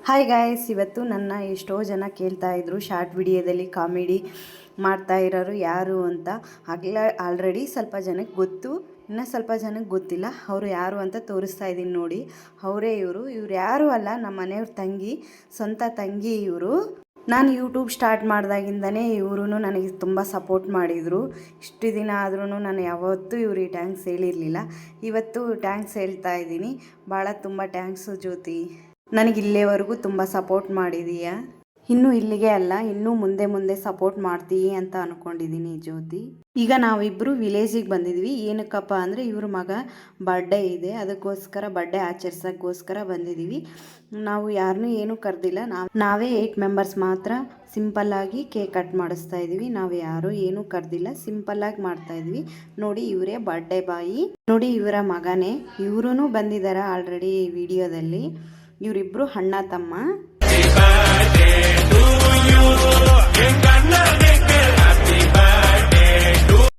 Hi guys, ಇವತ್ತು ನನ್ನ ಎಷ್ಟೋ ಜನ ಕೇಳ್ತಾ ಇದ್ರು ಶಾರ್ಟ್ ವಿಡಿಯೋದಲ್ಲಿ ಕಾಮಿಡಿ ಮಾಡ್ತಾ ಇರೋರು ಯಾರು ಅಂತ. ಆಲ್ರೆಡಿ ಸ್ವಲ್ಪ ಜನಕ್ಕೆ ಗೊತ್ತು, ಇನ್ನೂ ಸ್ವಲ್ಪ ಜನಕ್ಕೆ ಗೊತ್ತಿಲ್ಲ. ಅವರು ಯಾರು ಅಂತ ತೋರಿಸ್ತಾ ಇದ್ದೀನಿ ನೋಡಿ. ಅವರೇ ಇವರು ಯಾರೂ ಅಲ್ಲ, ನಮ್ಮ ಮನೆಯವ್ರ ತಂಗಿ, ಸ್ವಂತ ತಂಗಿ ಇವರು. ನಾನು ಯೂಟ್ಯೂಬ್ ಸ್ಟಾರ್ಟ್ ಮಾಡಿದಾಗಿಂದನೇ ಇವರು ನನಗೆ ತುಂಬ ಸಪೋರ್ಟ್ ಮಾಡಿದರು. ಇಷ್ಟು ದಿನ ಆದ್ರೂ ನಾನು ಯಾವತ್ತೂ ಇವ್ರಿಗೆ ಟ್ಯಾಂಕ್ಸ್ ಹೇಳಿರಲಿಲ್ಲ. ಇವತ್ತು ಟ್ಯಾಂಕ್ಸ್ ಹೇಳ್ತಾ ಇದ್ದೀನಿ. ಭಾಳ ತುಂಬ ಟ್ಯಾಂಕ್ಸು ಜ್ಯೋತಿ, ನನಗೆ ಇಲ್ಲಿವರೆಗೂ ತುಂಬ ಸಪೋರ್ಟ್ ಮಾಡಿದೀಯ. ಇನ್ನೂ ಇಲ್ಲಿಗೆ ಅಲ್ಲ, ಇನ್ನೂ ಮುಂದೆ ಮುಂದೆ ಸಪೋರ್ಟ್ ಮಾಡ್ತೀವಿ ಅಂತ ಅಂದ್ಕೊಂಡಿದ್ದೀನಿ ಜ್ಯೋತಿ. ಈಗ ನಾವಿಬ್ಬರು ವಿಲೇಜಿಗೆ ಬಂದಿದ್ವಿ. ಏನಕ್ಕಪ್ಪ ಅಂದರೆ ಇವ್ರ ಮಗ ಬರ್ಡೇ ಇದೆ, ಅದಕ್ಕೋಸ್ಕರ ಬರ್ಡೇ ಆಚರಿಸೋಕ್ಕೋಸ್ಕರ ಬಂದಿದ್ದೀವಿ. ನಾವು ಯಾರನ್ನೂ ಏನೂ ಕರೆದಿಲ್ಲ, ನಾವೇ 8 ಮೆಂಬರ್ಸ್ ಮಾತ್ರ ಸಿಂಪಲ್ಲಾಗಿ ಕೇಕ್ ಕಟ್ ಮಾಡಿಸ್ತಾ ಇದ್ದೀವಿ. ನಾವು ಯಾರೂ ಏನೂ ಕರೆದಿಲ್ಲ, ಸಿಂಪಲ್ಲಾಗಿ ಮಾಡ್ತಾಯಿದ್ವಿ. ನೋಡಿ, ಇವರೇ ಬರ್ಡೇ ಬಾಯಿ. ನೋಡಿ, ಇವರ ಮಗನೇ. ಇವರೂ ಬಂದಿದ್ದಾರೆ ಆಲ್ರೆಡಿ ವಿಡಿಯೋದಲ್ಲಿ. ಇವರಿಬ್ಬರು ಅಣ್ಣ ತಮ್ಮ.